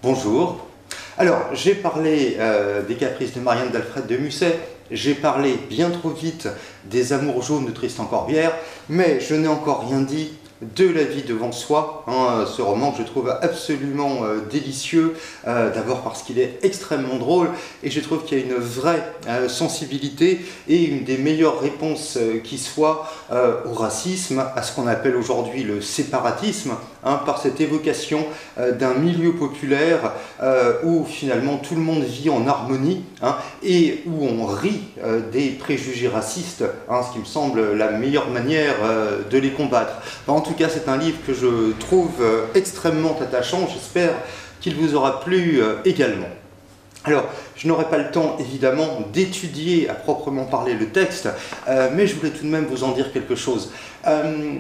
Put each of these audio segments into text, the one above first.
Bonjour. Alors, j'ai parlé des caprices de Marianne d'Alfred de Musset, j'ai parlé bien trop vite des Amours jaunes de Tristan Corbière, mais je n'ai encore rien dit de La vie devant soi, ce roman que je trouve absolument délicieux, d'abord parce qu'il est extrêmement drôle, et je trouve qu'il y a une vraie sensibilité et une des meilleures réponses qui soit au racisme, à ce qu'on appelle aujourd'hui le séparatisme, par cette évocation d'un milieu populaire où finalement tout le monde vit en harmonie et où on rit des préjugés racistes, ce qui me semble la meilleure manière de les combattre. En tout cas, c'est un livre que je trouve extrêmement attachant, j'espère qu'il vous aura plu également. Alors, je n'aurai pas le temps, évidemment, d'étudier à proprement parler le texte, mais je voulais tout de même vous en dire quelque chose.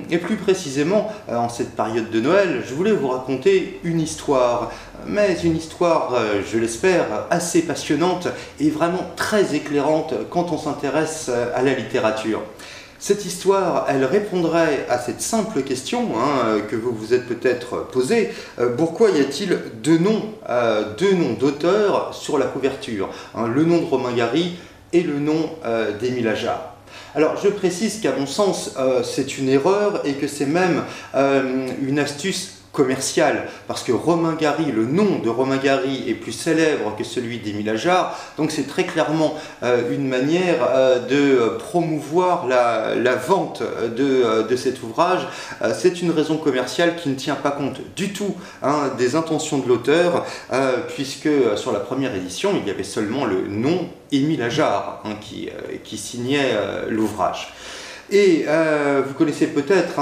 Et plus précisément, en cette période de Noël, je voulais vous raconter une histoire, mais une histoire, je l'espère, assez passionnante et vraiment très éclairante quand on s'intéresse à la littérature. Cette histoire, elle répondrait à cette simple question que vous vous êtes peut-être posée. Pourquoi y a-t-il deux noms d'auteurs sur la couverture, le nom de Romain Gary et le nom d'Émile Ajar. Alors je précise qu'à mon sens, c'est une erreur et que c'est même une astuce commercial, parce que Romain Gary, le nom de Romain Gary est plus célèbre que celui d'Émile Ajar, donc c'est très clairement une manière de promouvoir la vente de cet ouvrage. C'est une raison commerciale qui ne tient pas compte du tout des intentions de l'auteur, puisque sur la première édition, il y avait seulement le nom Émile Ajar qui signait l'ouvrage. Et vous connaissez peut-être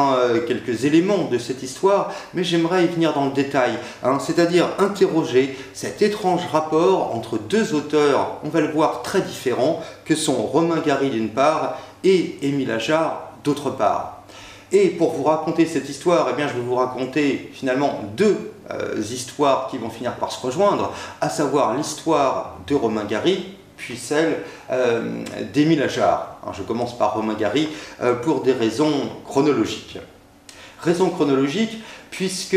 quelques éléments de cette histoire, mais j'aimerais y venir dans le détail, c'est-à-dire interroger cet étrange rapport entre deux auteurs, on va le voir très différents, que sont Romain Gary d'une part et Émile Ajar d'autre part. Et pour vous raconter cette histoire, je vais vous raconter finalement deux histoires qui vont finir par se rejoindre, à savoir l'histoire de Romain Gary, puis celle d'Émile Ajar. Je commence par Romain Gary pour des raisons chronologiques. Raison chronologique, puisque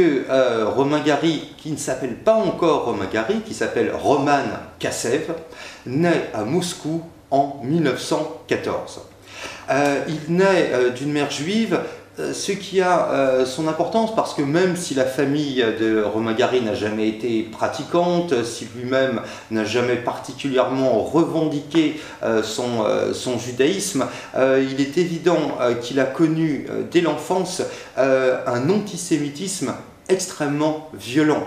Romain Gary, qui ne s'appelle pas encore Romain Gary, qui s'appelle Roman Kassev, naît à Moscou en 1914. Il naît d'une mère juive, ce qui a son importance parce que même si la famille de Romain Gary n'a jamais été pratiquante, si lui-même n'a jamais particulièrement revendiqué son judaïsme, il est évident qu'il a connu dès l'enfance un antisémitisme extrêmement violent.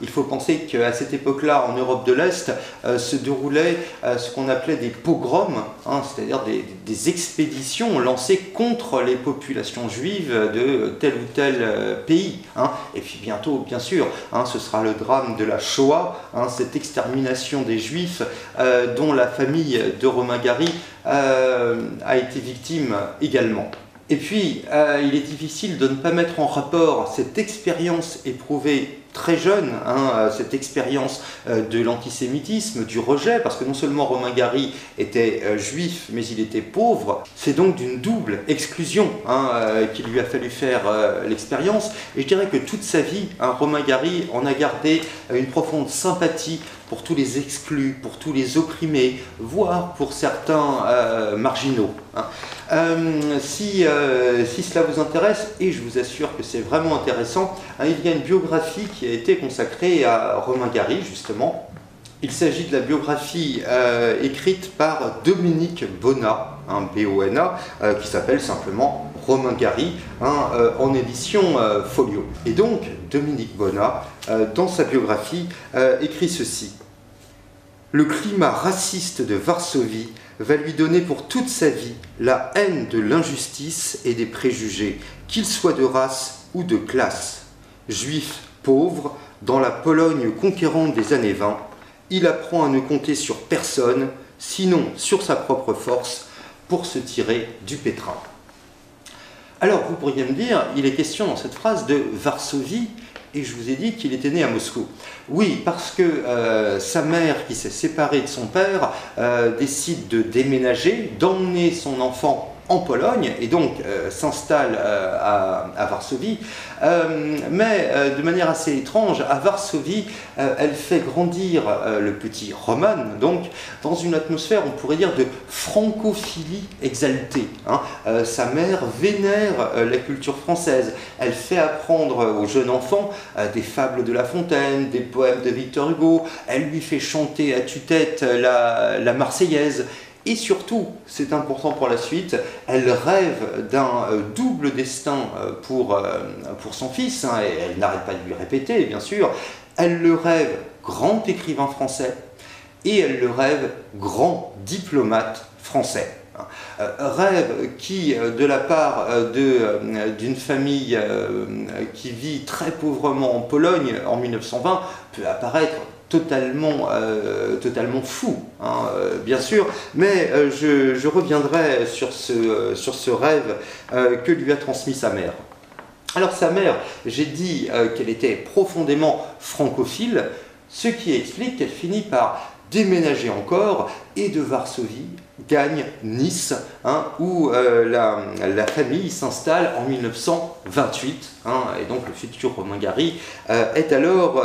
Il faut penser qu'à cette époque-là, en Europe de l'Est, se déroulaient ce qu'on appelait des pogroms, c'est-à-dire des expéditions lancées contre les populations juives de tel ou tel pays. Et puis bientôt, bien sûr, ce sera le drame de la Shoah, cette extermination des Juifs dont la famille de Romain Gary a été victime également. Et puis, il est difficile de ne pas mettre en rapport cette expérience éprouvée très jeune, cette expérience de l'antisémitisme, du rejet, parce que non seulement Romain Gary était juif, mais il était pauvre. C'est donc d'une double exclusion qu'il lui a fallu faire l'expérience. Et je dirais que toute sa vie, Romain Gary en a gardé une profonde sympathie pour tous les exclus, pour tous les opprimés, voire pour certains marginaux. Si cela vous intéresse, et je vous assure que c'est vraiment intéressant, il y a une biographie qui a été consacrée à Romain Gary, justement. Il s'agit de la biographie écrite par Dominique Bonnat, B-O-N-A, qui s'appelle simplement Romain Gary, en édition Folio. Et donc, Dominique Bonnat, dans sa biographie, écrit ceci. Le climat raciste de Varsovie va lui donner pour toute sa vie la haine de l'injustice et des préjugés, qu'ils soient de race ou de classe. Juif pauvre, dans la Pologne conquérante des années 20, il apprend à ne compter sur personne, sinon sur sa propre force, pour se tirer du pétrin. Alors vous pourriez me dire, il est question dans cette phrase de Varsovie, et je vous ai dit qu'il était né à Moscou. Oui, parce que sa mère, qui s'est séparée de son père, décide de déménager, d'emmener son enfant en Pologne et donc s'installe à Varsovie. Mais de manière assez étrange, à Varsovie, elle fait grandir le petit Roman, donc dans une atmosphère, on pourrait dire, de francophilie exaltée. Sa mère vénère la culture française. Elle fait apprendre aux jeunes enfants des fables de La Fontaine, des poèmes de Victor Hugo. Elle lui fait chanter à tue-tête la Marseillaise. Et surtout, c'est important pour la suite, elle rêve d'un double destin pour son fils, et elle n'arrête pas de lui répéter, bien sûr. Elle le rêve grand écrivain français et elle le rêve grand diplomate français. Rêve qui, de la part d'une famille qui vit très pauvrement en Pologne en 1920, peut apparaître totalement fou, bien sûr, mais je reviendrai sur ce rêve que lui a transmis sa mère. Alors sa mère, j'ai dit qu'elle était profondément francophile, ce qui explique qu'elle finit par déménager encore et de Varsovie gagne Nice, où la famille s'installe en 1928, et donc le futur Romain Gary est alors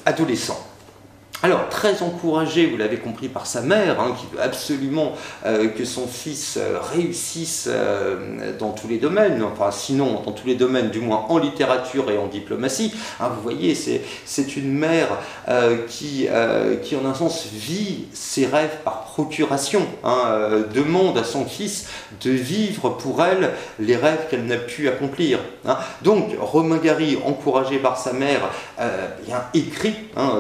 adolescent. Alors, très encouragé, vous l'avez compris, par sa mère, qui veut absolument que son fils réussisse dans tous les domaines, enfin sinon dans tous les domaines, du moins en littérature et en diplomatie. Vous voyez, c'est une mère qui en un sens vit ses rêves par procuration, demande à son fils de vivre pour elle les rêves qu'elle n'a pu accomplir. Donc, Romain Gary, encouragé par sa mère, écrit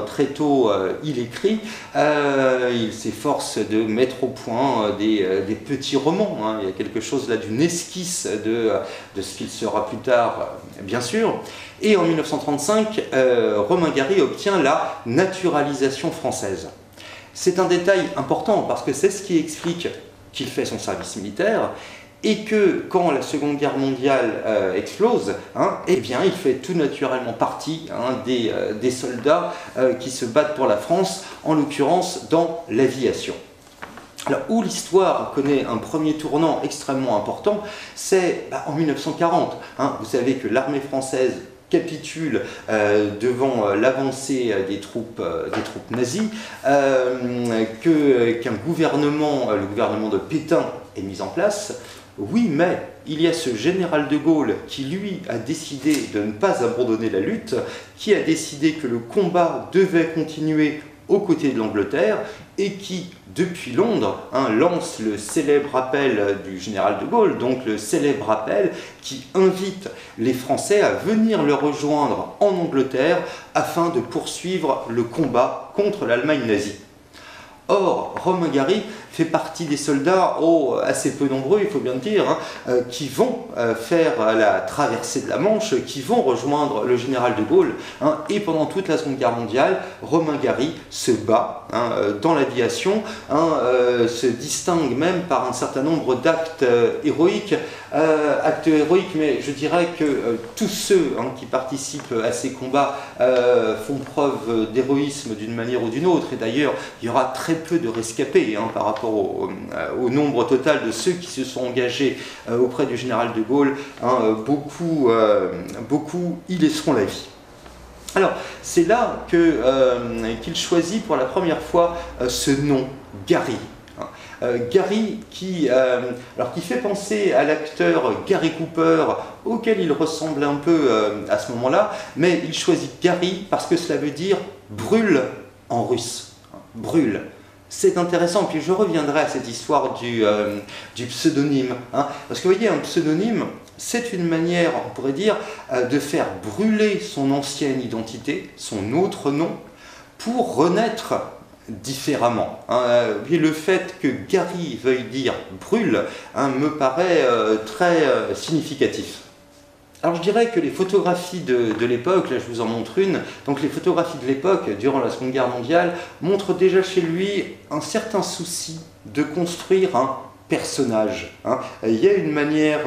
très tôt. Il écrit, il s'efforce de mettre au point des petits romans. Il y a quelque chose là d'une esquisse de ce qu'il sera plus tard, bien sûr. Et en 1935, Romain Gary obtient la naturalisation française. C'est un détail important parce que c'est ce qui explique qu'il fait son service militaire. Et que quand la Seconde Guerre mondiale explose, eh bien, il fait tout naturellement partie des soldats qui se battent pour la France, en l'occurrence dans l'aviation. Alors, où l'histoire connaît un premier tournant extrêmement important, c'est en 1940. Vous savez que l'armée française capitule devant l'avancée des troupes nazies, qu'un gouvernement, le gouvernement de Pétain, est mis en place. Oui, mais il y a ce général de Gaulle qui, lui, a décidé de ne pas abandonner la lutte, qui a décidé que le combat devait continuer aux côtés de l'Angleterre et qui, depuis Londres, lance le célèbre appel du général de Gaulle, donc le célèbre appel qui invite les Français à venir le rejoindre en Angleterre afin de poursuivre le combat contre l'Allemagne nazie. Or, Romain Gary fait partie des soldats, assez peu nombreux, il faut bien le dire, qui vont faire la traversée de la Manche, qui vont rejoindre le général de Gaulle. Et pendant toute la Seconde Guerre mondiale, Romain Gary se bat dans l'aviation, se distingue même par un certain nombre d'actes héroïques. Mais je dirais que tous ceux qui participent à ces combats font preuve d'héroïsme d'une manière ou d'une autre. Et d'ailleurs, il y aura très peu de rescapés par rapport au nombre total de ceux qui se sont engagés auprès du général de Gaulle. Beaucoup y laisseront la vie. Alors, c'est là qu'il choisit pour la première fois ce nom, Gary. Gary qui fait penser à l'acteur Gary Cooper, auquel il ressemble un peu à ce moment-là, mais il choisit Gary parce que cela veut dire brûle en russe. Brûle. C'est intéressant, puis je reviendrai à cette histoire du pseudonyme. Parce que vous voyez, un pseudonyme, c'est une manière, on pourrait dire, de faire brûler son ancienne identité, son autre nom, pour renaître différemment. Et le fait que Gary veuille dire brûle me paraît très significatif. Alors je dirais que les photographies de l'époque, là je vous en montre une, donc les photographies de l'époque, durant la Seconde Guerre mondiale, montrent déjà chez lui un certain souci de construire un personnage. Il y a une manière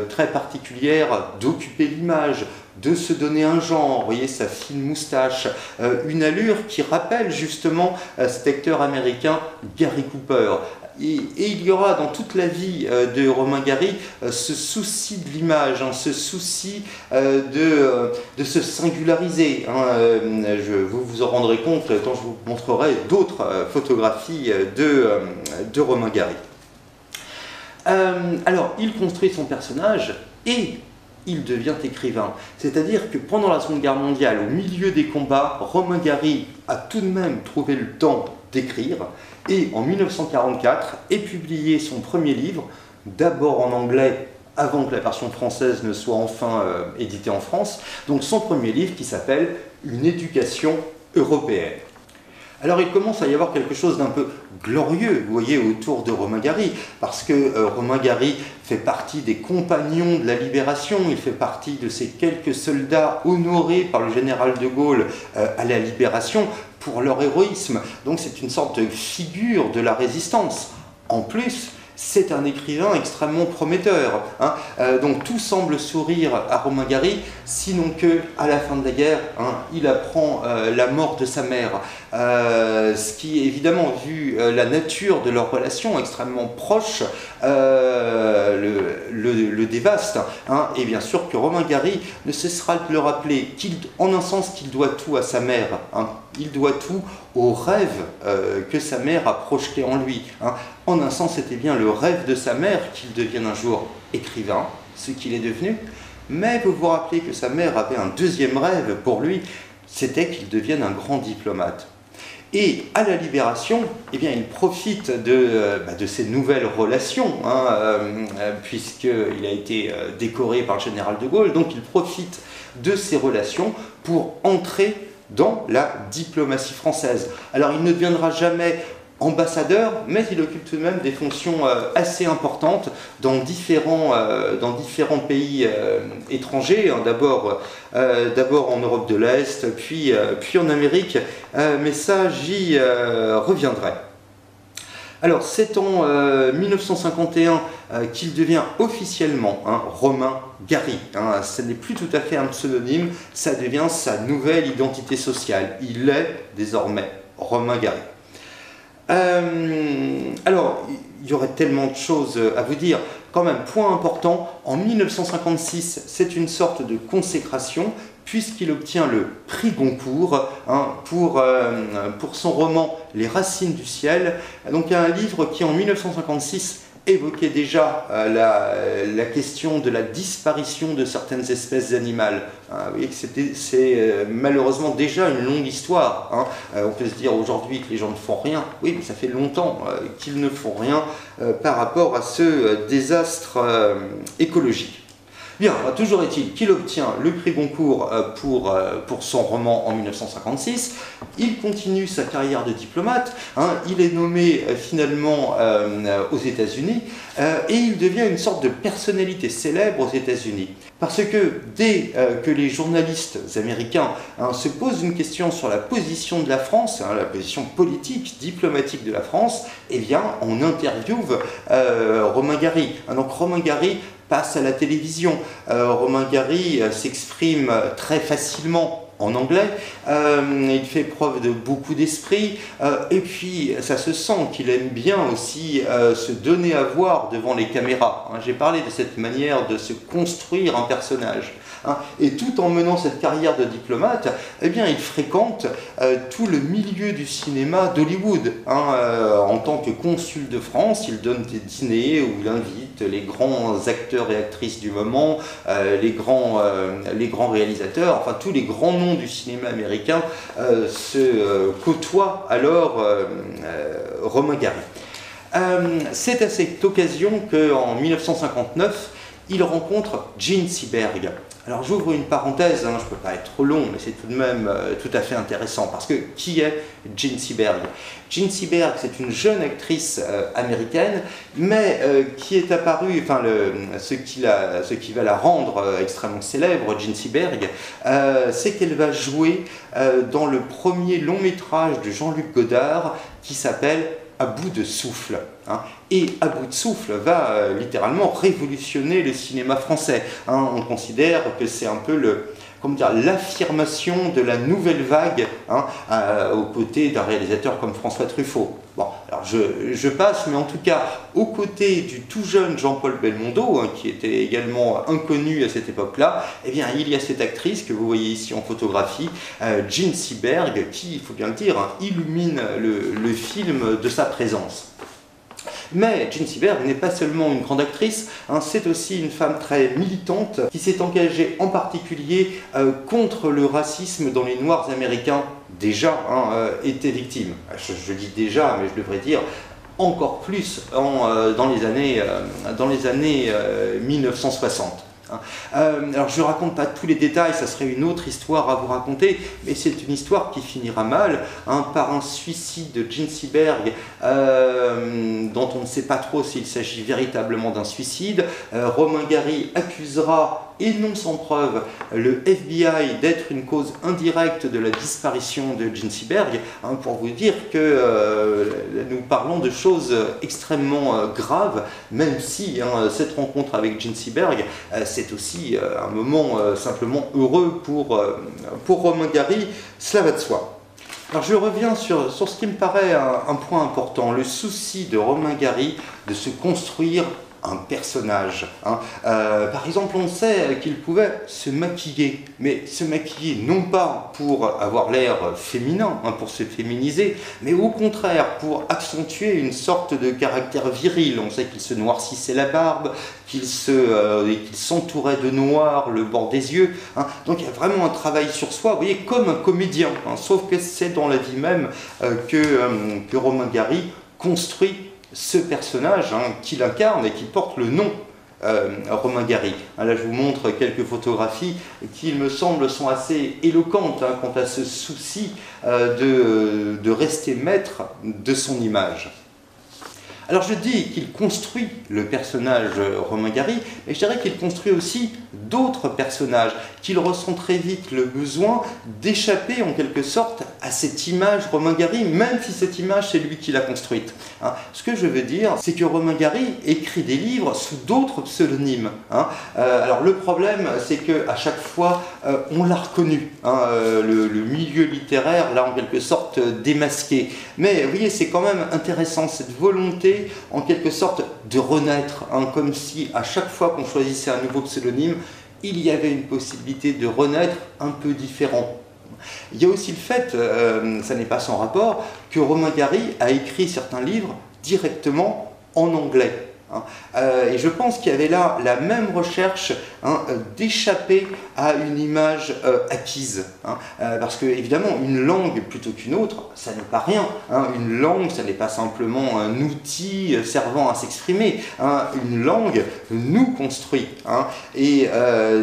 très particulière d'occuper l'image, de se donner un genre, vous voyez sa fine moustache, une allure qui rappelle justement cet acteur américain Gary Cooper. et il y aura dans toute la vie de Romain Gary ce souci de l'image, hein, ce souci de se singulariser. Hein. Vous vous en rendrez compte quand je vous montrerai d'autres photographies de Romain Gary. Alors, il construit son personnage et il devient écrivain. C'est-à-dire que pendant la Seconde Guerre mondiale, au milieu des combats, Romain Gary a tout de même trouvé le temps d'écrire et en 1944 est publié son premier livre, d'abord en anglais avant que la version française ne soit enfin éditée en France, donc son premier livre qui s'appelle « Une éducation européenne ». Alors il commence à y avoir quelque chose d'un peu glorieux, vous voyez, autour de Romain Gary, parce que Romain Gary fait partie des compagnons de la Libération, il fait partie de ces quelques soldats honorés par le général de Gaulle à la Libération pour leur héroïsme. Donc c'est une sorte de figure de la résistance. En plus, c'est un écrivain extrêmement prometteur. Hein. Donc tout semble sourire à Romain Gary, sinon que à la fin de la guerre, hein, il apprend la mort de sa mère. Ce qui, évidemment, vu la nature de leur relation extrêmement proche, le dévaste. Hein. Et bien sûr que Romain Gary ne cessera de le rappeler, en un sens qu'il doit tout à sa mère. Hein. Il doit tout au rêve que sa mère a projeté en lui. Hein. En un sens, c'était bien le rêve de sa mère qu'il devienne un jour écrivain, ce qu'il est devenu. Mais vous vous rappelez que sa mère avait un deuxième rêve pour lui, c'était qu'il devienne un grand diplomate. Et à la Libération, eh bien, il profite de ces nouvelles relations, hein, puisqu'il a été décoré par le général de Gaulle, donc il profite de ces relations pour entrer dans la diplomatie française. Alors il ne deviendra jamais ambassadeur, mais il occupe tout de même des fonctions assez importantes dans différents pays étrangers, hein, d'abord en Europe de l'Est, puis en Amérique, mais ça j'y reviendrai. Alors c'est en 1951 qu'il devient officiellement Romain Gary. Hein, ce n'est plus tout à fait un pseudonyme, ça devient sa nouvelle identité sociale. Il est désormais Romain Gary. Alors, il y aurait tellement de choses à vous dire. Quand même, point important, en 1956, c'est une sorte de consécration, puisqu'il obtient le prix Goncourt pour son roman « Les racines du ciel », donc un livre qui, en 1956, évoquait déjà la question de la disparition de certaines espèces animales. Vous voyez que c'est malheureusement déjà une longue histoire. Hein. On peut se dire aujourd'hui que les gens ne font rien. Oui, mais ça fait longtemps qu'ils ne font rien par rapport à ce désastre écologique. Bien, toujours est-il qu'il obtient le prix Goncourt pour son roman en 1956. Il continue sa carrière de diplomate. Hein, il est nommé finalement aux États-Unis et il devient une sorte de personnalité célèbre aux États-Unis. Parce que dès que les journalistes américains se posent une question sur la position de la France, la position politique, diplomatique de la France, eh bien, on interviewe Romain Gary. Donc Romain Gary passe à la télévision. Romain Gary s'exprime très facilement en anglais, il fait preuve de beaucoup d'esprit, et puis ça se sent qu'il aime bien aussi se donner à voir devant les caméras. J'ai parlé de cette manière de se construire un personnage. Et tout en menant cette carrière de diplomate, eh bien, il fréquente tout le milieu du cinéma d'Hollywood. En tant que consul de France, il donne des dîners où il invite les grands acteurs et actrices du moment, les grands réalisateurs, enfin tous les grands noms du cinéma américain se côtoient alors Romain Gary. C'est à cette occasion qu'en 1959, il rencontre Jean Seberg. Alors j'ouvre une parenthèse, je ne peux pas être trop long, mais c'est tout de même tout à fait intéressant, parce que qui est Jean Seberg? Jean Seberg, c'est une jeune actrice américaine, mais qui est apparue, enfin ce qui va la rendre extrêmement célèbre, Jean Seberg, c'est qu'elle va jouer dans le premier long métrage de Jean-Luc Godard, qui s'appelle À bout de souffle. Et À bout de souffle va littéralement révolutionner le cinéma français. On considère que c'est un peu l'affirmation de la nouvelle vague aux côtés d'un réalisateur comme François Truffaut. Bon, alors je passe, mais en tout cas, aux côtés du tout jeune Jean-Paul Belmondo, hein, qui était également inconnu à cette époque-là, eh bien, il y a cette actrice que vous voyez ici en photographie, Jean Seberg, qui, il faut bien le dire, hein, illumine le film de sa présence. Mais Jean Seberg n'est pas seulement une grande actrice, hein, c'est aussi une femme très militante qui s'est engagée en particulier contre le racisme dont les Noirs américains déjà étaient victimes. Je dis déjà, mais je devrais dire encore plus dans les années 1960. Alors je ne raconte pas tous les détails, ça serait une autre histoire à vous raconter, mais c'est une histoire qui finira mal, hein, par un suicide de Jean Seberg, dont on ne sait pas trop s'il s'agit véritablement d'un suicide. Romain Gary accusera, et non sans preuve, le FBI d'être une cause indirecte de la disparition de Jean Seberg, hein, pour vous dire que nous parlons de choses extrêmement graves, même si cette rencontre avec Jean Seberg, c'est aussi un moment simplement heureux pour Romain Gary, cela va de soi. Alors je reviens sur ce qui me paraît un point important, le souci de Romain Gary de se construire un personnage. Hein. Par exemple, on sait qu'il pouvait se maquiller, mais se maquiller non pas pour avoir l'air féminin, hein, pour se féminiser, mais au contraire pour accentuer une sorte de caractère viril. On sait qu'il se noircissait la barbe, qu'il s'entourait de noir le bord des yeux. Hein. Donc il y a vraiment un travail sur soi, vous voyez, comme un comédien, hein, sauf que c'est dans la vie même que Romain Gary construit ce personnage, hein, qu'il incarne et qui porte le nom Romain Gary. Là, je vous montre quelques photographies qui, il me semble, sont assez éloquentes, hein, quant à ce souci de rester maître de son image. Alors je dis qu'il construit le personnage Romain Gary, mais je dirais qu'il construit aussi d'autres personnages, qu'il ressent très vite le besoin d'échapper en quelque sorte à cette image Romain Gary, même si cette image c'est lui qui l'a construite. Hein. Ce que je veux dire, c'est que Romain Gary écrit des livres sous d'autres pseudonymes. Hein. Alors le problème, c'est qu'à chaque fois, on l'a reconnu, hein, le milieu littéraire l'a en quelque sorte démasqué. Mais vous voyez, c'est quand même intéressant cette volonté en quelque sorte de renaître, hein, comme si à chaque fois qu'on choisissait un nouveau pseudonyme, il y avait une possibilité de renaître un peu différent. Il y a aussi le fait, ça n'est pas sans rapport, que Romain Gary a écrit certains livres directement en anglais. Et je pense qu'il y avait là la même recherche, hein, d'échapper à une image acquise. Hein, parce que, évidemment, une langue plutôt qu'une autre, ça n'est pas rien. Hein, une langue, ça n'est pas simplement un outil servant à s'exprimer. Hein, une langue nous construit. Hein, et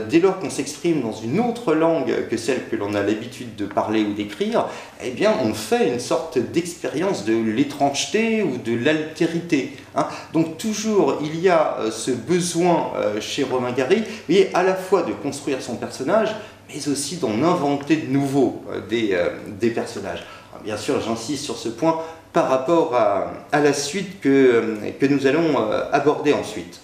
dès lors qu'on s'exprime dans une autre langue que celle que l'on a l'habitude de parler ou d'écrire, eh bien, on fait une sorte d'expérience de l'étrangeté ou de l'altérité. Hein. Donc, toujours, il y a ce besoin chez Romain Gary, et à la fois de construire son personnage, mais aussi d'en inventer de nouveaux des personnages. Alors, bien sûr, j'insiste sur ce point par rapport à la suite que nous allons aborder ensuite.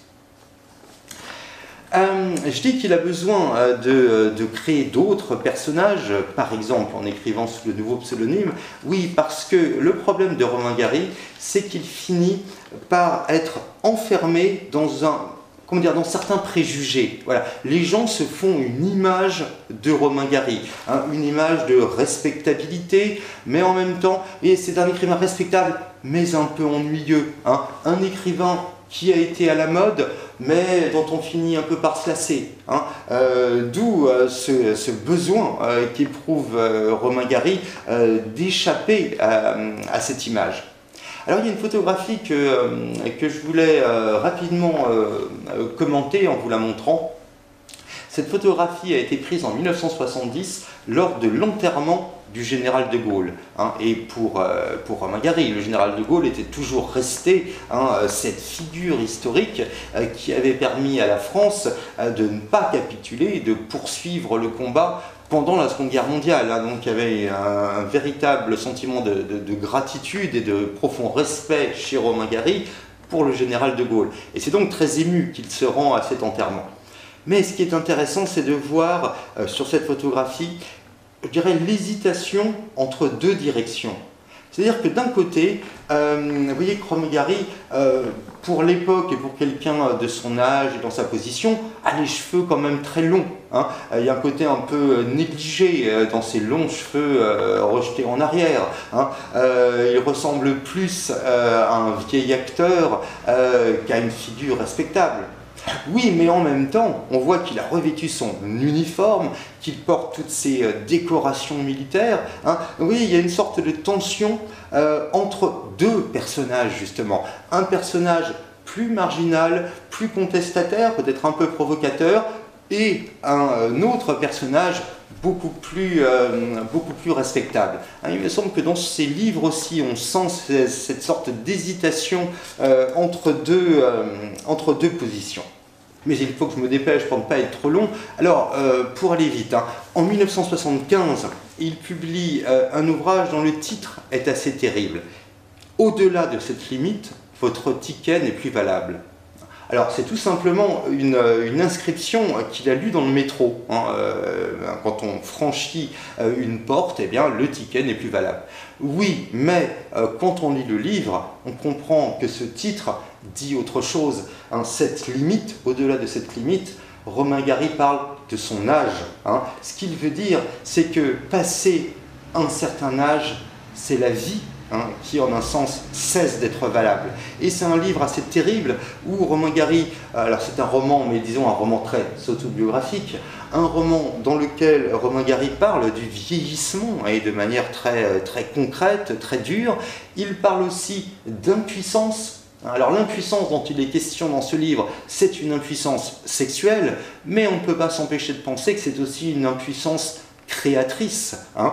Je dis qu'il a besoin de créer d'autres personnages, par exemple en écrivant sous le nouveau pseudonyme. Oui, parce que le problème de Romain Gary, c'est qu'il finit par être enfermé dans dans certains préjugés. Voilà. Les gens se font une image de Romain Gary, hein, une image de respectabilité, mais en même temps, c'est un écrivain respectable, mais un peu ennuyeux. Hein. Un écrivain qui a été à la mode, mais dont on finit un peu par se lasser. Hein. D'où ce besoin qu'éprouve Romain Gary d'échapper à cette image. Alors il y a une photographie que je voulais rapidement commenter en vous la montrant. Cette photographie a été prise en 1970 lors de l'enterrement du général de Gaulle. Hein, et pour Romain Gary, le général de Gaulle était toujours resté, hein, cette figure historique qui avait permis à la France de ne pas capituler et de poursuivre le combat pendant la Seconde Guerre mondiale. Hein. Donc il y avait un véritable sentiment de gratitude et de profond respect chez Romain Gary pour le général de Gaulle. Et c'est donc très ému qu'il se rend à cet enterrement. Mais ce qui est intéressant, c'est de voir sur cette photographie, je dirais, l'hésitation entre deux directions. C'est-à-dire que d'un côté, vous voyez que Romain Gary, pour l'époque et pour quelqu'un de son âge et dans sa position, a les cheveux quand même très longs. Hein. Il y a un côté un peu négligé dans ses longs cheveux rejetés en arrière. Hein. Il ressemble plus à un vieil acteur qu'à une figure respectable. Oui, mais en même temps, on voit qu'il a revêtu son uniforme, qu'il porte toutes ses décorations militaires. Hein. Oui, il y a une sorte de tension entre deux personnages, justement. Un personnage plus marginal, plus contestataire, peut-être un peu provocateur, et un autre personnage beaucoup plus respectable. Hein, il me semble que dans ces livres aussi, on sent cette sorte d'hésitation entre deux positions. Mais il faut que je me dépêche pour ne pas être trop long. Alors, pour aller vite, hein, en 1975, il publie un ouvrage dont le titre est assez terrible. Au-delà de cette limite, votre ticket n'est plus valable. Alors, c'est tout simplement une inscription qu'il a lue dans le métro. Hein, quand on franchit une porte, eh bien, le ticket n'est plus valable. Oui, mais quand on lit le livre, on comprend que ce titre dit autre chose. Hein, cette limite, au-delà de cette limite, Romain Gary parle de son âge. Hein. Ce qu'il veut dire, c'est que passé un certain âge, c'est la vie. Hein, qui en un sens cesse d'être valable. Et c'est un livre assez terrible où Romain Gary, alors c'est un roman, mais disons un roman très autobiographique, un roman dans lequel Romain Gary parle du vieillissement et de manière très concrète, très dure. Il parle aussi d'impuissance. Alors l'impuissance dont il est question dans ce livre, c'est une impuissance sexuelle, mais on ne peut pas s'empêcher de penser que c'est aussi une impuissance créatrice, hein,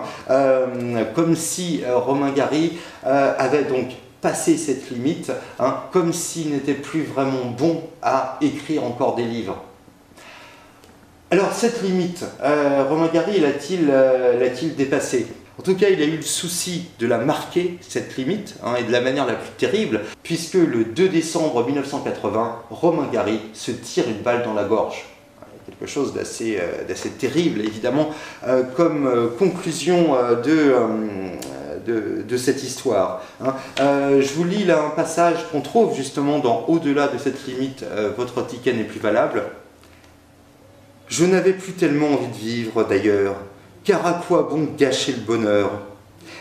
comme si Romain Gary avait donc passé cette limite, hein, comme s'il n'était plus vraiment bon à écrire encore des livres. Alors cette limite, Romain Gary l'a-t-il dépassée? En tout cas, il a eu le souci de la marquer, cette limite, hein, et de la manière la plus terrible, puisque le 2 décembre 1980, Romain Gary se tire une balle dans la gorge. Quelque chose d'assez terrible, évidemment, comme conclusion de cette histoire. Hein. Je vous lis là un passage qu'on trouve justement dans Au-delà de cette limite, votre ticket n'est plus valable. Je n'avais plus tellement envie de vivre d'ailleurs, car à quoi bon gâcher le bonheur?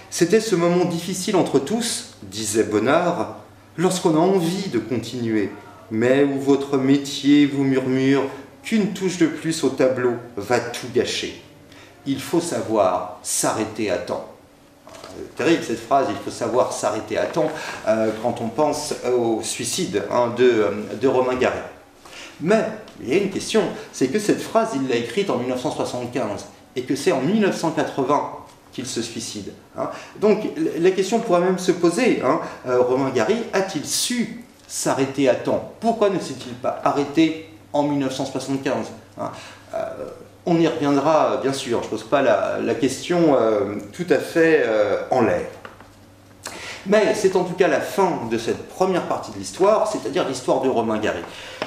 C'était ce moment difficile entre tous, disait Bonnard, lorsqu'on a envie de continuer, mais où votre métier vous murmure qu'une touche de plus au tableau va tout gâcher. Il faut savoir s'arrêter à temps. Terrible cette phrase, il faut savoir s'arrêter à temps quand on pense au suicide de Romain Gary. Mais il y a une question, c'est que cette phrase, il l'a écrite en 1975 et que c'est en 1980 qu'il se suicide. Hein. Donc la question pourrait même se poser, hein, Romain Gary a-t-il su s'arrêter à temps? Pourquoi ne s'est-il pas arrêté en 1975. Hein. On y reviendra, bien sûr, je ne pose pas la question tout à fait en l'air. Mais c'est en tout cas la fin de cette première partie de l'histoire, c'est-à-dire l'histoire de Romain Gary.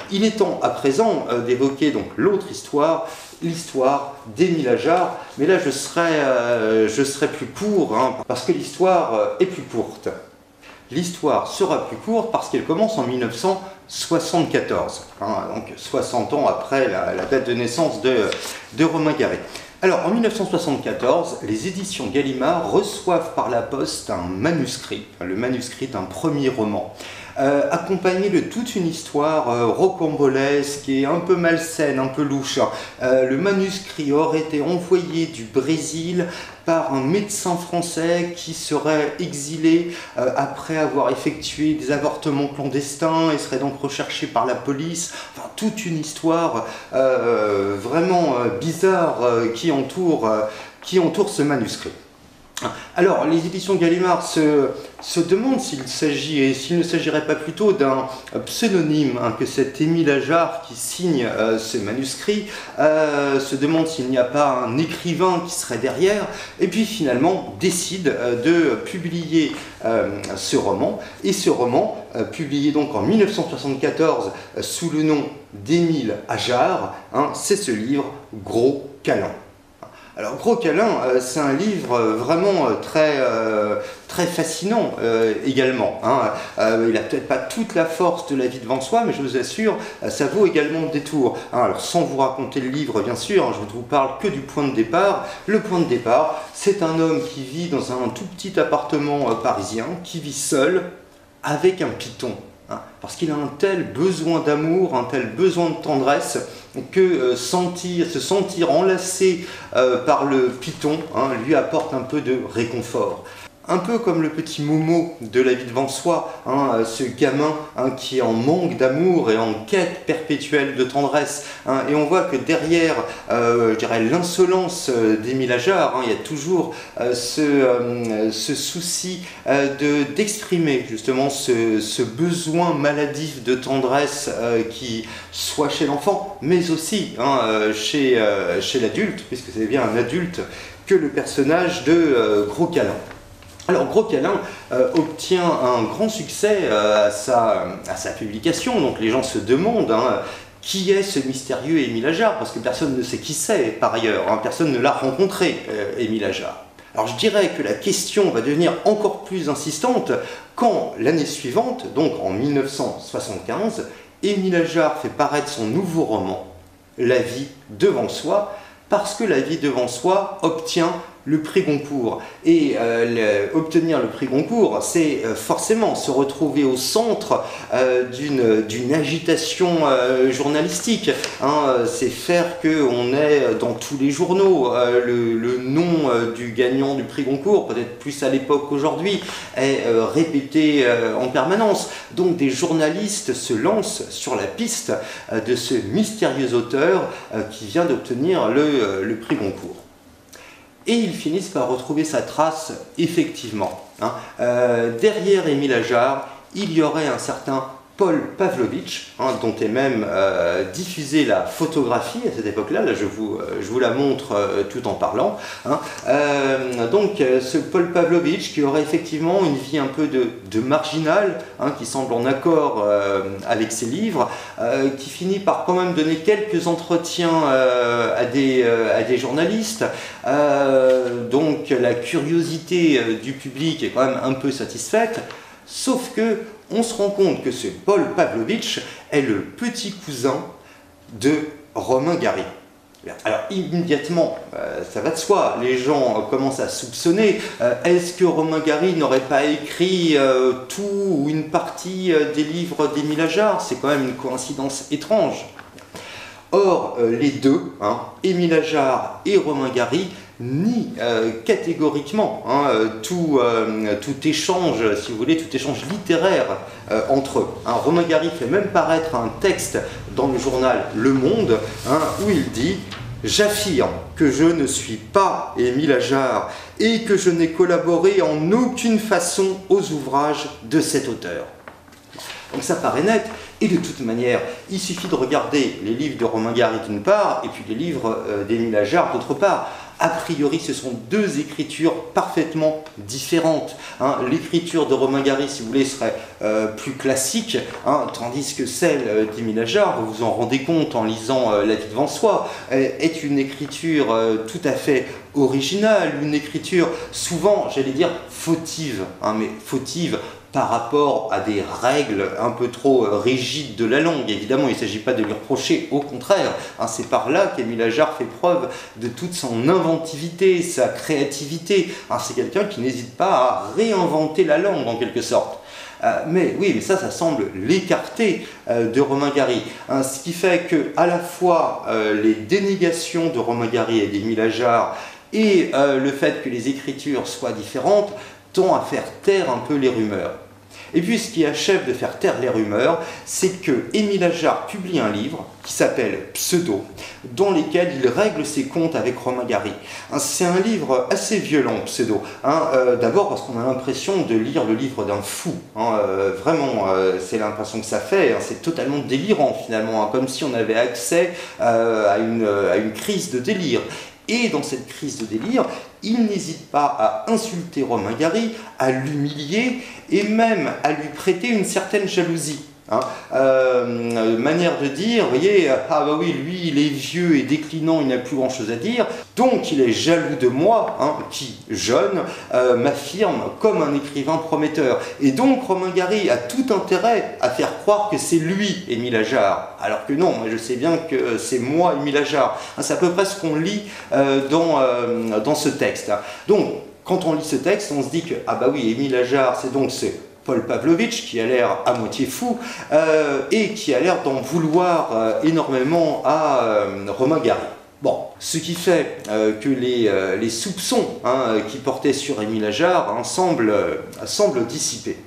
Il est temps à présent d'évoquer donc l'autre histoire, l'histoire d'Émile Ajar, mais là je serai plus court, hein, parce que l'histoire est plus courte. L'histoire sera plus courte parce qu'elle commence en 1974, hein, donc 60 ans après la date de naissance de Romain Gary. Alors, en 1974, les éditions Gallimard reçoivent par la poste un manuscrit, le manuscrit d'un premier roman, accompagné de toute une histoire rocambolesque et un peu malsaine, un peu louche. Le manuscrit aurait été envoyé du Brésil par un médecin français qui serait exilé après avoir effectué des avortements clandestins et serait donc recherché par la police. Enfin, toute une histoire vraiment bizarre qui entoure ce manuscrit. Alors, les éditions Gallimard se demandent s'il ne s'agirait pas plutôt d'un pseudonyme, hein, que cet Émile Ajar qui signe ce manuscrit, se demande s'il n'y a pas un écrivain qui serait derrière, et puis finalement décide de publier ce roman, et ce roman, publié donc en 1974 sous le nom d'Émile Ajar, hein, c'est ce livre Gros Calan. Alors Gros Câlin, c'est un livre vraiment très fascinant également. Hein. Il n'a peut-être pas toute la force de La vie devant soi, mais je vous assure, ça vaut également le détour. Hein, alors sans vous raconter le livre, bien sûr, hein, je ne vous parle que du point de départ. Le point de départ, c'est un homme qui vit dans un tout petit appartement parisien, qui vit seul, avec un python. Hein, parce qu'il a un tel besoin d'amour, un tel besoin de tendresse, que se sentir enlacé par le python hein, lui apporte un peu de réconfort. Un peu comme le petit Momo de La vie devant soi, hein, ce gamin hein, qui est en manque d'amour et en quête perpétuelle de tendresse. Hein, et on voit que derrière, je dirais, l'insolence d'Émile Ajar, hein, il y a toujours ce souci d'exprimer justement ce besoin maladif de tendresse qui soit chez l'enfant, mais aussi hein, chez l'adulte, puisque c'est bien un adulte que le personnage de Gros Câlin. Alors Gros Câlin obtient un grand succès à sa publication, donc les gens se demandent hein, qui est ce mystérieux Émile Ajar, parce que personne ne sait qui c'est par ailleurs, hein, personne ne l'a rencontré, Émile Ajar. Alors je dirais que la question va devenir encore plus insistante quand l'année suivante, donc en 1975, Émile Ajar fait paraître son nouveau roman, La vie devant soi, parce que La vie devant soi obtient le prix Goncourt. Et obtenir le prix Goncourt, c'est forcément se retrouver au centre d'une agitation journalistique. Hein, c'est faire qu'on est dans tous les journaux. Le nom du gagnant du prix Goncourt, peut-être plus à l'époque qu'aujourd'hui, est répété en permanence. Donc des journalistes se lancent sur la piste de ce mystérieux auteur qui vient d'obtenir le prix Goncourt. Et ils finissent par retrouver sa trace, effectivement. Hein. Derrière Émile Ajar, il y aurait un certain Paul Pavlovitch, hein, dont est même diffusée la photographie à cette époque-là. Là, je vous la montre tout en parlant. Hein. Donc, ce Paul Pavlovitch qui aurait effectivement une vie un peu de marginal, hein, qui semble en accord avec ses livres, qui finit par quand même donner quelques entretiens à des journalistes. Donc, la curiosité du public est quand même un peu satisfaite, sauf que on se rend compte que ce Paul Pavlovitch est le petit cousin de Romain Gary. Alors immédiatement, ça va de soi, les gens commencent à soupçonner, est-ce que Romain Gary n'aurait pas écrit tout ou une partie des livres d'Émile Ajar? C'est quand même une coïncidence étrange. Or, les deux, hein, Émile Ajar et Romain Gary, nient catégoriquement hein, tout échange, si vous voulez, tout échange littéraire entre eux. Hein, Romain Gary fait même paraître un texte dans le journal Le Monde hein, où il dit « J'affirme que je ne suis pas Émile Ajar et que je n'ai collaboré en aucune façon aux ouvrages de cet auteur. » Donc ça paraît net, et de toute manière, il suffit de regarder les livres de Romain Gary d'une part, et puis les livres d'Émile Ajar d'autre part. A priori, ce sont deux écritures parfaitement différentes. Hein. L'écriture de Romain Gary, si vous voulez, serait plus classique, hein, tandis que celle d'Émile Ajar, vous vous en rendez compte en lisant La vie devant soi, est une écriture tout à fait originale, une écriture souvent, j'allais dire, fautive, hein, mais fautive par rapport à des règles un peu trop rigides de la langue. Évidemment, il ne s'agit pas de lui reprocher, au contraire. Hein, c'est par là qu'Émile Ajar fait preuve de toute son inventivité, sa créativité. Hein, c'est quelqu'un qui n'hésite pas à réinventer la langue, en quelque sorte. Mais oui, mais ça semble l'écarter de Romain Gary. Hein, ce qui fait que, à la fois, les dénégations de Romain Gary et d'Émile Ajar et le fait que les écritures soient différentes tend à faire taire un peu les rumeurs. Et puis ce qui achève de faire taire les rumeurs, c'est que Émile Ajar publie un livre qui s'appelle Pseudo, dans lequel il règle ses comptes avec Romain Gary. C'est un livre assez violent, Pseudo. D'abord parce qu'on a l'impression de lire le livre d'un fou. Vraiment, c'est l'impression que ça fait. C'est totalement délirant finalement, comme si on avait accès à une crise de délire. Et dans cette crise de délire, il n'hésite pas à insulter Romain Gary, à l'humilier et même à lui prêter une certaine jalousie. Hein. Manière de dire, vous voyez, ah bah oui, lui il est vieux et déclinant, il n'a plus grand chose à dire, donc il est jaloux de moi, hein, qui, jeune, m'affirme comme un écrivain prometteur. Et donc Romain Gary a tout intérêt à faire croire que c'est lui, Émile Ajar, alors que non, je sais bien que c'est moi, Émile Ajar. Hein, c'est à peu près ce qu'on lit dans ce texte. Donc, quand on lit ce texte, on se dit que, ah bah oui, Émile Ajar, c'est Paul Pavlovitch qui a l'air à moitié fou et qui a l'air d'en vouloir énormément à Romain Gary. Bon, ce qui fait que les soupçons qui portaient sur Émile Ajar semblent dissipés.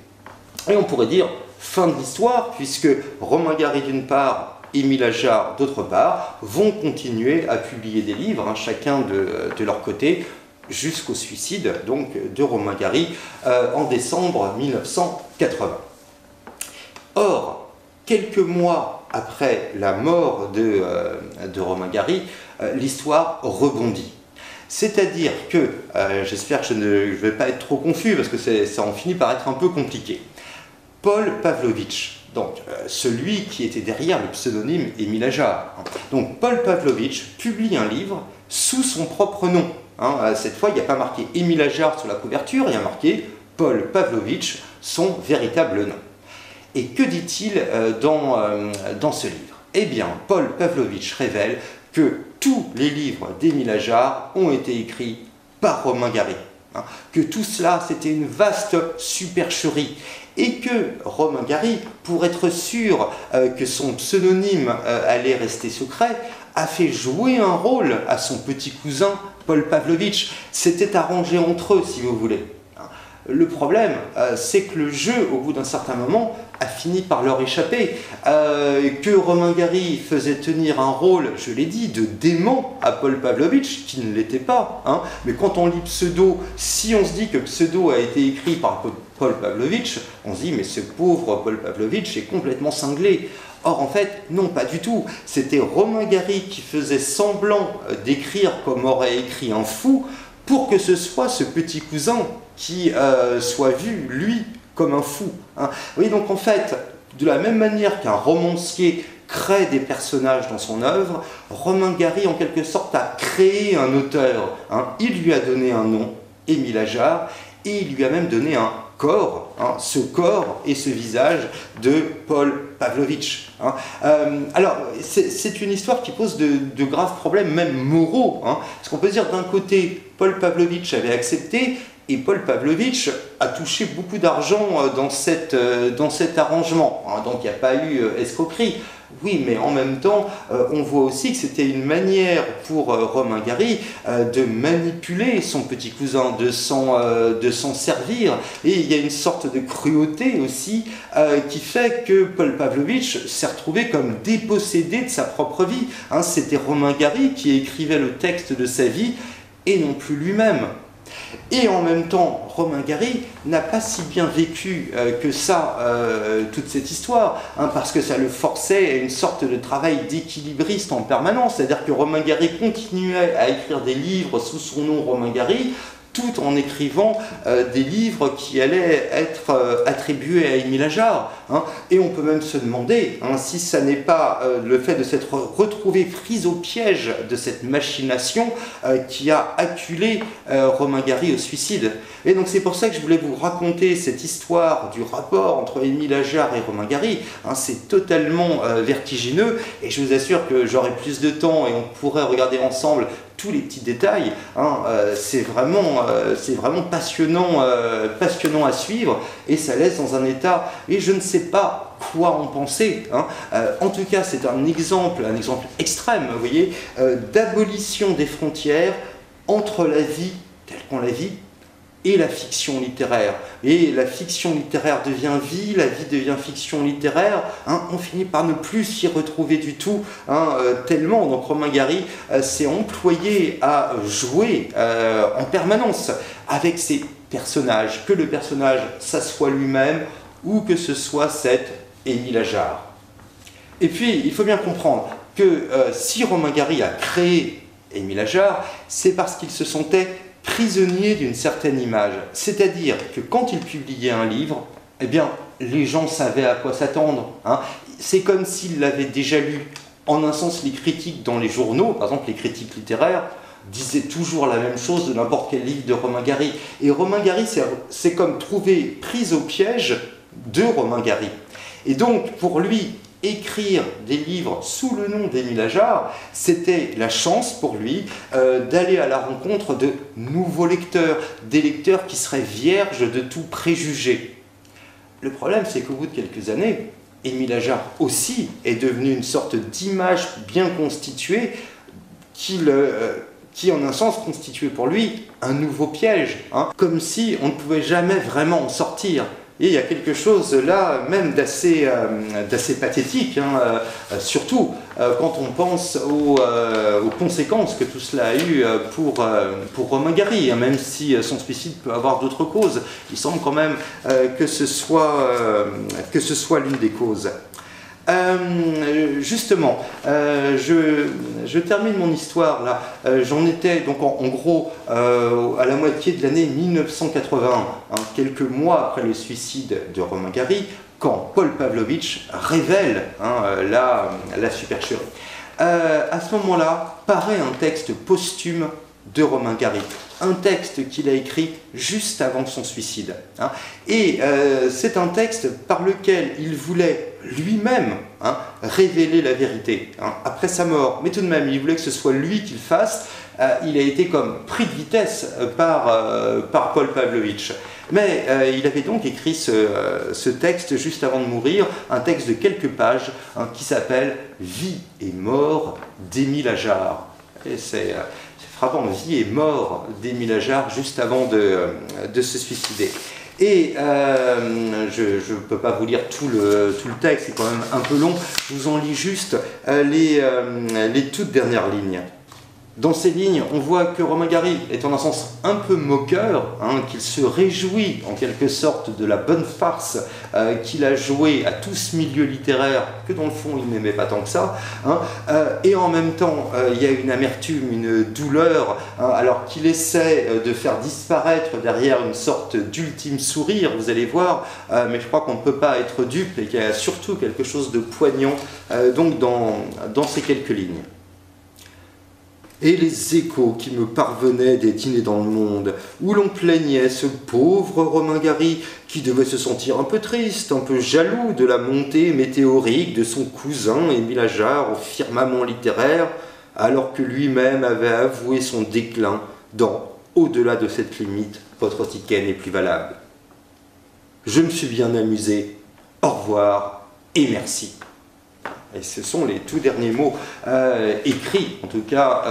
Et on pourrait dire fin de l'histoire, puisque Romain Gary d'une part, Émile Ajar d'autre part, vont continuer à publier des livres, chacun de leur côté, jusqu'au suicide donc, de Romain Gary en décembre 1980. Or, quelques mois après la mort de Romain Gary, l'histoire rebondit. C'est-à-dire que, j'espère que je ne vais pas être trop confus parce que ça en finit par être un peu compliqué. Paul Pavlovitch, donc celui qui était derrière le pseudonyme Émile Ajar, donc Paul Pavlovitch publie un livre sous son propre nom. Cette fois, il n'y a pas marqué Émile Ajar sur la couverture, il y a marqué Paul Pavlovitch, son véritable nom. Et que dit-il dans ce livre? Eh bien, Paul Pavlovitch révèle que tous les livres d'Émile Ajar ont été écrits par Romain Gary. Que tout cela, c'était une vaste supercherie. Et que Romain Gary, pour être sûr que son pseudonyme allait rester secret, a fait jouer un rôle à son petit cousin Paul Pavlovitch. C'était arrangé entre eux, si vous voulez. Le problème, c'est que le jeu, au bout d'un certain moment, a fini par leur échapper. Que Romain Gary faisait tenir un rôle, je l'ai dit, de dément à Paul Pavlovitch, qui ne l'était pas. Mais quand on lit Pseudo, si on se dit que Pseudo a été écrit par Paul Pavlovitch, on se dit, mais ce pauvre Paul Pavlovitch est complètement cinglé. Or, en fait, non, pas du tout. C'était Romain Gary qui faisait semblant d'écrire comme aurait écrit un fou pour que ce soit ce petit cousin qui soit vu, lui, comme un fou. Oui, donc en fait, de la même manière qu'un romancier crée des personnages dans son œuvre, Romain Gary, en quelque sorte, a créé un auteur. Il lui a donné un nom, Émile Ajar, et il lui a même donné un corps, ce corps et ce visage de Paul Pavlovitch. Alors, c'est une histoire qui pose de graves problèmes, même moraux. Parce qu'on peut dire, d'un côté, Paul Pavlovitch avait accepté, et Paul Pavlovitch a touché beaucoup d'argent dans cet arrangement. Donc, il n'y a pas eu escroquerie. Oui, mais en même temps, on voit aussi que c'était une manière pour Romain Gary de manipuler son petit cousin, de s'en servir. Et il y a une sorte de cruauté aussi qui fait que Paul Pavlovitch s'est retrouvé comme dépossédé de sa propre vie. C'était Romain Gary qui écrivait le texte de sa vie et non plus lui-même. Et en même temps, Romain Gary n'a pas si bien vécu que ça, toute cette histoire, parce que ça le forçait à une sorte de travail d'équilibriste en permanence. C'est-à-dire que Romain Gary continuait à écrire des livres sous son nom Romain Gary, tout en écrivant des livres qui allaient être attribués à Émile Ajar. Et on peut même se demander si ça n'est pas le fait de s'être retrouvé pris au piège de cette machination qui a acculé Romain Gary au suicide. Et donc c'est pour ça que je voulais vous raconter cette histoire du rapport entre Émile Ajar et Romain Gary. C'est totalement vertigineux et je vous assure que j'aurai plus de temps et on pourrait regarder ensemble tous les petits détails. C'est vraiment passionnant à suivre et ça laisse dans un état, et je ne sais pas quoi en penser. En tout cas, c'est un exemple extrême, vous voyez, d'abolition des frontières entre la vie telle qu'on la vit et la fiction littéraire. Et la fiction littéraire devient vie, la vie devient fiction littéraire, on finit par ne plus s'y retrouver du tout, tellement. Donc Romain Gary s'est employé à jouer en permanence avec ses personnages, que le personnage, ça soit lui-même, ou que ce soit cet Émile Ajar. Et puis, il faut bien comprendre que si Romain Gary a créé Émile Ajar, c'est parce qu'il se sentait prisonnier d'une certaine image. C'est-à-dire que quand il publiait un livre, eh bien, les gens savaient à quoi s'attendre, hein. C'est comme s'ils l'avaient déjà lu. En un sens, les critiques dans les journaux, par exemple les critiques littéraires, disaient toujours la même chose de n'importe quel livre de Romain Gary. Et Romain Gary, c'est comme trouver prise au piège de Romain Gary. Et donc, pour lui, écrire des livres sous le nom d'Émile Ajar, c'était la chance pour lui d'aller à la rencontre de nouveaux lecteurs, des lecteurs qui seraient vierges de tout préjugé. Le problème, c'est qu'au bout de quelques années, Émile Ajar aussi est devenu une sorte d'image bien constituée qui, en un sens, constituait pour lui un nouveau piège, hein, comme si on ne pouvait jamais vraiment en sortir. Et il y a quelque chose là même d'assez pathétique, hein, surtout quand on pense aux conséquences que tout cela a eu pour Romain Gary, hein, même si son suicide peut avoir d'autres causes. Il semble quand même que ce soit l'une des causes. Justement, je termine mon histoire là. J'en étais donc en gros à la moitié de l'année 1981, hein, quelques mois après le suicide de Romain Gary, quand Paul Pavlovitch révèle, hein, la supercherie. À ce moment-là, paraît un texte posthume de Romain Gary, un texte qu'il a écrit juste avant son suicide, hein. Et c'est un texte par lequel il voulait lui-même, hein, révéler la vérité, hein, après sa mort, mais tout de même il voulait que ce soit lui qui le fasse. Il a été comme pris de vitesse par Paul Pavlovitch. Mais il avait donc écrit ce texte juste avant de mourir, un texte de quelques pages, hein, qui s'appelle « Vie et mort d'Émile Ajar ». Et c'est frappant, « Vie et mort d'Émile Ajar » juste avant de se suicider. Et je ne peux pas vous lire tout le texte, c'est quand même un peu long, je vous en lis juste les toutes dernières lignes. Dans ces lignes, on voit que Romain Gary est en un sens un peu moqueur, hein, qu'il se réjouit en quelque sorte de la bonne farce qu'il a jouée à tout ce milieu littéraire, que dans le fond il n'aimait pas tant que ça, hein, et en même temps il y a une amertume, une douleur, hein, alors qu'il essaie de faire disparaître derrière une sorte d'ultime sourire, vous allez voir, mais je crois qu'on ne peut pas être dupe et qu'il y a surtout quelque chose de poignant donc dans ces quelques lignes. Et les échos qui me parvenaient des dîners dans le monde, où l'on plaignait ce pauvre Romain Gary qui devait se sentir un peu triste, un peu jaloux de la montée météorique de son cousin Émile Ajar au firmament littéraire, alors que lui-même avait avoué son déclin dans « Au-delà de cette limite, votre ticket n'est plus valable ». Je me suis bien amusé. Au revoir et merci. Et ce sont les tout derniers mots écrits, en tout cas,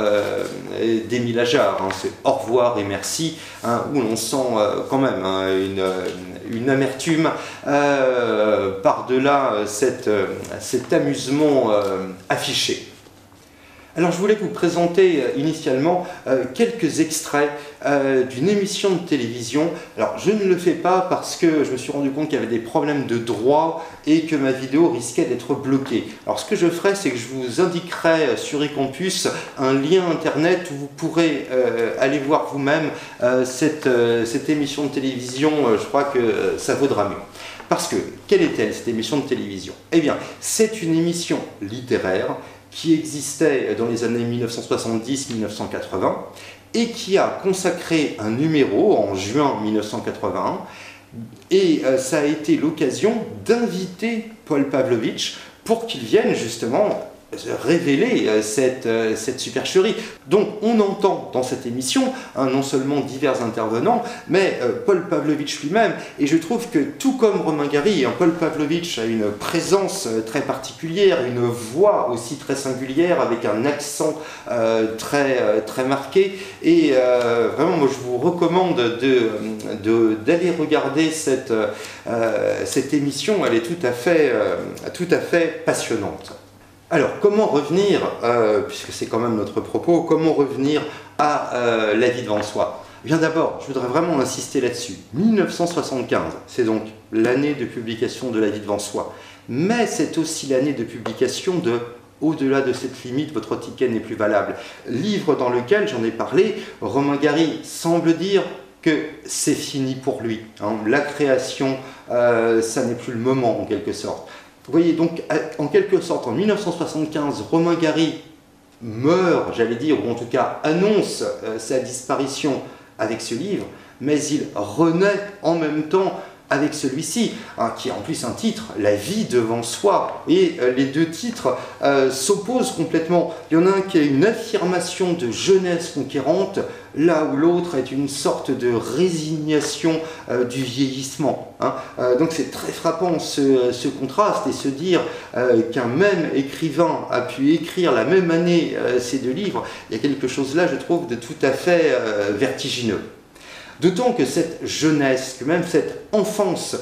d'Émile Ajar. Hein, c'est « au revoir et merci hein, », où l'on sent quand même hein, une amertume par-delà cet amusement affiché. Alors je voulais vous présenter initialement quelques extraits d'une émission de télévision. Alors je ne le fais pas parce que je me suis rendu compte qu'il y avait des problèmes de droit et que ma vidéo risquait d'être bloquée. Alors ce que je ferai, c'est que je vous indiquerai sur eCampus un lien internet où vous pourrez aller voir vous-même cette émission de télévision. Je crois que ça vaudra mieux. Parce que, quelle est-elle cette émission de télévision? Eh bien, c'est une émission littéraire qui existait dans les années 1970-1980 et qui a consacré un numéro en juin 1981 et ça a été l'occasion d'inviter Paul Pavlovitch pour qu'il vienne justement révéler cette supercherie. Donc on entend dans cette émission hein, non seulement divers intervenants, mais Paul Pavlovitch lui-même, et je trouve que tout comme Romain Gary, hein, Paul Pavlovitch a une présence très particulière, une voix aussi très singulière, avec un accent très marqué, et vraiment moi je vous recommande d'aller regarder cette émission, elle est tout à fait passionnante. Alors, comment revenir, puisque c'est quand même notre propos, comment revenir à La vie devant soi? Bien d'abord, je voudrais vraiment insister là-dessus. 1975, c'est donc l'année de publication de La vie devant soi, mais c'est aussi l'année de publication de Au-delà de cette limite, votre ticket n'est plus valable. Livre dans lequel, j'en ai parlé, Romain Gary semble dire que c'est fini pour lui. Hein. La création ça n'est plus le moment en quelque sorte. Vous voyez donc en quelque sorte en 1975, Romain Gary meurt, j'allais dire, ou en tout cas annonce sa disparition avec ce livre, mais il renaît en même temps avec celui-ci, hein, qui est en plus un titre, La vie devant soi. Et les deux titres s'opposent complètement. Il y en a un qui est une affirmation de jeunesse conquérante, là où l'autre est une sorte de résignation du vieillissement. Hein. Donc c'est très frappant ce contraste, et se dire qu'un même écrivain a pu écrire la même année ces deux livres, il y a quelque chose là, je trouve, de tout à fait vertigineux. D'autant que cette jeunesse, que même cette enfance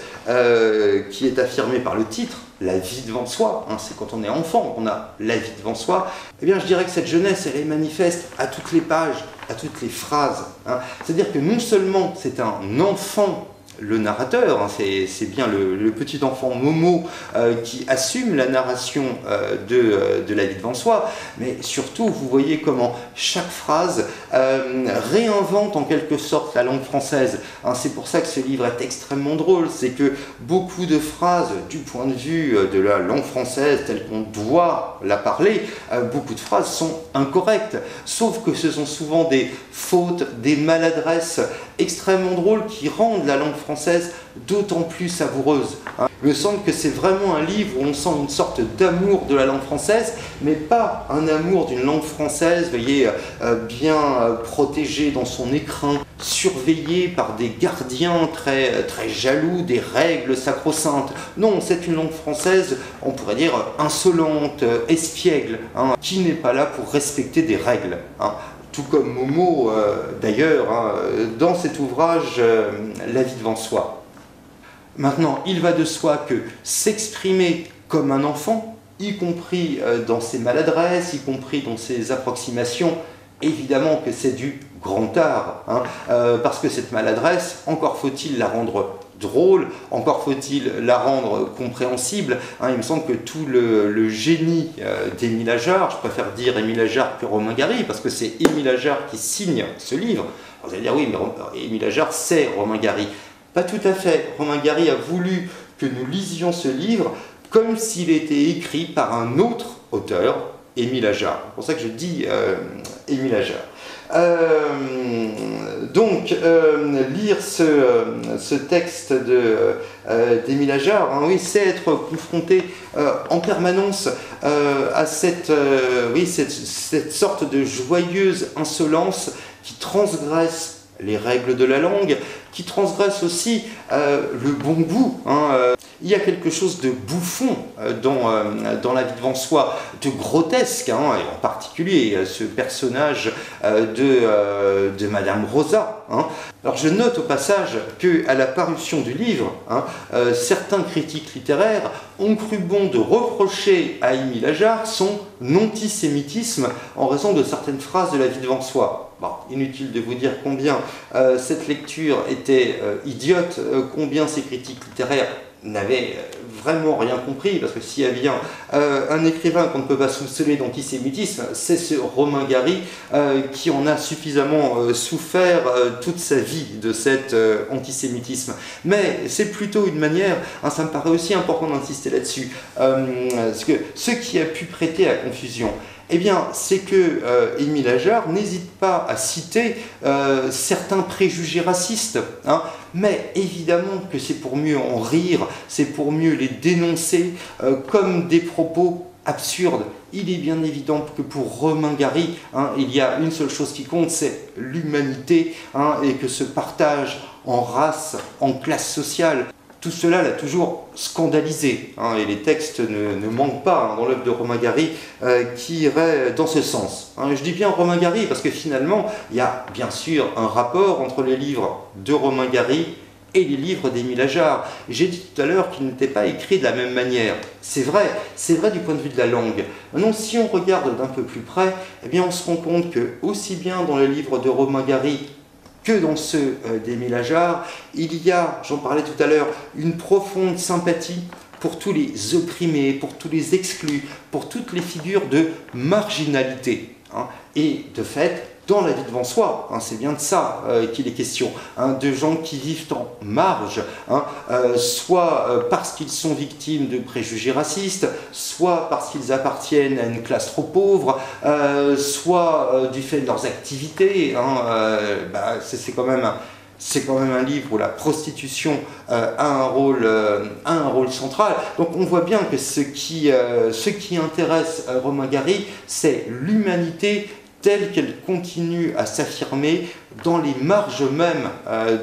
qui est affirmée par le titre, la vie devant soi, hein, c'est quand on est enfant qu'on a la vie devant soi, eh bien je dirais que cette jeunesse, elle est manifeste à toutes les pages, à toutes les phrases. Hein. C'est-à-dire que non seulement c'est un enfant, le narrateur, hein, c'est bien le petit enfant Momo qui assume la narration de la vie devant soi, mais surtout vous voyez comment chaque phrase réinvente en quelque sorte la langue française. Hein, c'est pour ça que ce livre est extrêmement drôle, c'est que beaucoup de phrases du point de vue de la langue française telle qu'on doit la parler, beaucoup de phrases sont incorrectes, sauf que ce sont souvent des fautes, des maladresses extrêmement drôles qui rendent la langue française d'autant plus savoureuse. Hein. Il me semble que c'est vraiment un livre où on sent une sorte d'amour de la langue française, mais pas un amour d'une langue française, vous voyez, bien protégée dans son écrin, surveillée par des gardiens très jaloux des règles sacro-saintes. Non, c'est une langue française, on pourrait dire, insolente, espiègle, hein, qui n'est pas là pour respecter des règles. Hein. Tout comme Momo, d'ailleurs, hein, dans cet ouvrage, La vie devant soi. Maintenant, il va de soi que s'exprimer comme un enfant, y compris dans ses maladresses, y compris dans ses approximations, évidemment que c'est du grand art, hein, parce que cette maladresse, encore faut-il la rendre drôle, encore faut-il la rendre compréhensible. Hein, il me semble que tout le génie d'Émile Ajar, je préfère dire Émile Ajar que Romain Gary, parce que c'est Émile Ajar qui signe ce livre. Vous allez dire oui, mais Émile Ajar, c'est Romain Gary. Pas tout à fait. Romain Gary a voulu que nous lisions ce livre comme s'il était écrit par un autre auteur, Émile Ajar. C'est pour ça que je dis Émile Ajar. Donc, lire ce texte d'Émile Ajar, hein, oui, c'est être confronté en permanence à cette sorte de joyeuse insolence qui transgresse les règles de la langue, qui transgresse aussi le bon goût. Hein. Il y a quelque chose de bouffon dans La vie devant soi, de grotesque, hein, et en particulier ce personnage de Madame Rosa. Hein. Alors je note au passage qu'à la parution du livre, hein, certains critiques littéraires ont cru bon de reprocher à Émile Ajar son antisémitisme en raison de certaines phrases de La vie devant soi. Bon, inutile de vous dire combien cette lecture était idiote, combien ces critiques littéraires n'avaient vraiment rien compris, parce que s'il y a bien un écrivain qu'on ne peut pas soupçonner d'antisémitisme, c'est ce Romain Gary qui en a suffisamment souffert toute sa vie de cet antisémitisme. Mais c'est plutôt une manière, hein, ça me paraît aussi important d'insister là-dessus, parce que ce qui a pu prêter à confusion, eh bien, c'est que Émile Ajar n'hésite pas à citer certains préjugés racistes, hein, mais évidemment que c'est pour mieux en rire, c'est pour mieux les dénoncer comme des propos absurdes. Il est bien évident que pour Romain Gary, hein, il y a une seule chose qui compte, c'est l'humanité, hein, et que ce partage en race, en classe sociale, tout cela l'a toujours scandalisé, hein, et les textes ne manquent pas, hein, dans l'œuvre de Romain Gary qui irait dans ce sens. Hein, je dis bien Romain Gary parce que finalement, il y a bien sûr un rapport entre les livres de Romain Gary et les livres d'Émile Ajar. J'ai dit tout à l'heure qu'ils n'étaient pas écrits de la même manière. C'est vrai du point de vue de la langue. Maintenant, si on regarde d'un peu plus près, eh bien, on se rend compte que, aussi bien dans les livres de Romain Gary que dans ceux d'Émile Ajar, il y a, j'en parlais tout à l'heure, une profonde sympathie pour tous les opprimés, pour tous les exclus, pour toutes les figures de marginalité. Hein. Et de fait, dans la vie devant soi, hein, c'est bien de ça qu'il est question, hein, de gens qui vivent en marge, hein, soit parce qu'ils sont victimes de préjugés racistes, soit parce qu'ils appartiennent à une classe trop pauvre, soit du fait de leurs activités, hein, c'est quand même un livre où la prostitution a un rôle central. Donc on voit bien que ce qui intéresse Romain Gary, c'est l'humanité telle qu'elle continue à s'affirmer dans les marges même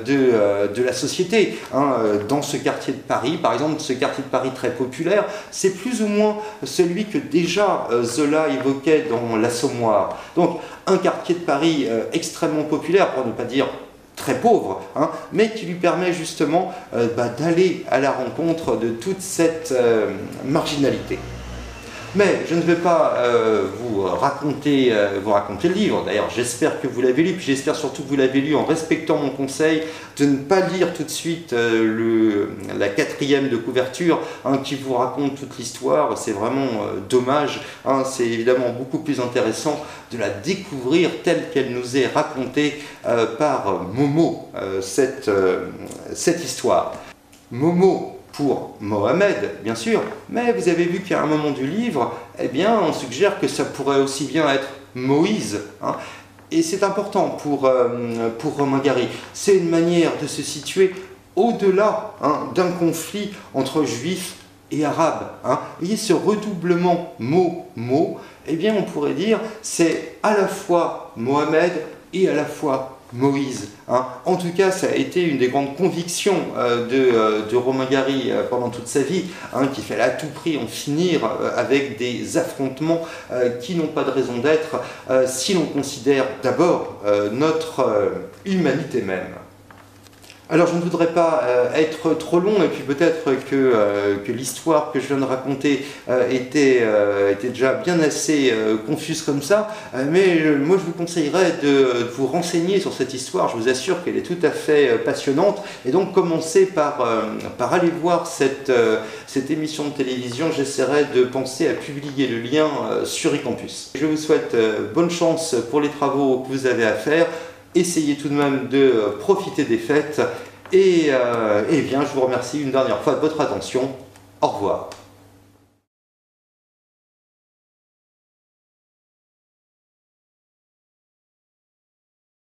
de la société. Hein, dans ce quartier de Paris, par exemple, ce quartier de Paris très populaire, c'est plus ou moins celui que déjà Zola évoquait dans L'Assommoir. Donc un quartier de Paris extrêmement populaire, pour ne pas dire très pauvre, hein, mais qui lui permet justement d'aller à la rencontre de toute cette marginalité. Mais je ne vais pas vous raconter le livre. D'ailleurs, j'espère que vous l'avez lu, puis j'espère surtout que vous l'avez lu en respectant mon conseil de ne pas lire tout de suite la 4e de couverture, hein, qui vous raconte toute l'histoire. C'est vraiment dommage. Hein, c'est évidemment beaucoup plus intéressant de la découvrir telle qu'elle nous est racontée par Momo, cette histoire. Momo pour Mohamed, bien sûr, mais vous avez vu qu'à un moment du livre, eh bien, on suggère que ça pourrait aussi bien être Moïse, hein. Et c'est important pour Romain Gary. C'est une manière de se situer au-delà, hein, d'un conflit entre juifs et arabes. Hein. Vous voyez ce redoublement mot, eh bien, on pourrait dire c'est à la fois Mohamed et à la fois Moïse. Hein. En tout cas, ça a été une des grandes convictions de Romain Gary pendant toute sa vie, hein, qu'il fallait à tout prix en finir avec des affrontements qui n'ont pas de raison d'être si l'on considère d'abord notre humanité même. Alors je ne voudrais pas être trop long, et puis peut-être que l'histoire que je viens de raconter était déjà bien assez confuse comme ça, mais moi je vous conseillerais de vous renseigner sur cette histoire. Je vous assure qu'elle est tout à fait passionnante, et donc commencez par aller voir cette émission de télévision. J'essaierai de penser à publier le lien sur eCampus. Je vous souhaite bonne chance pour les travaux que vous avez à faire. Essayez tout de même de profiter des fêtes et bien, je vous remercie une dernière fois de votre attention. Au revoir.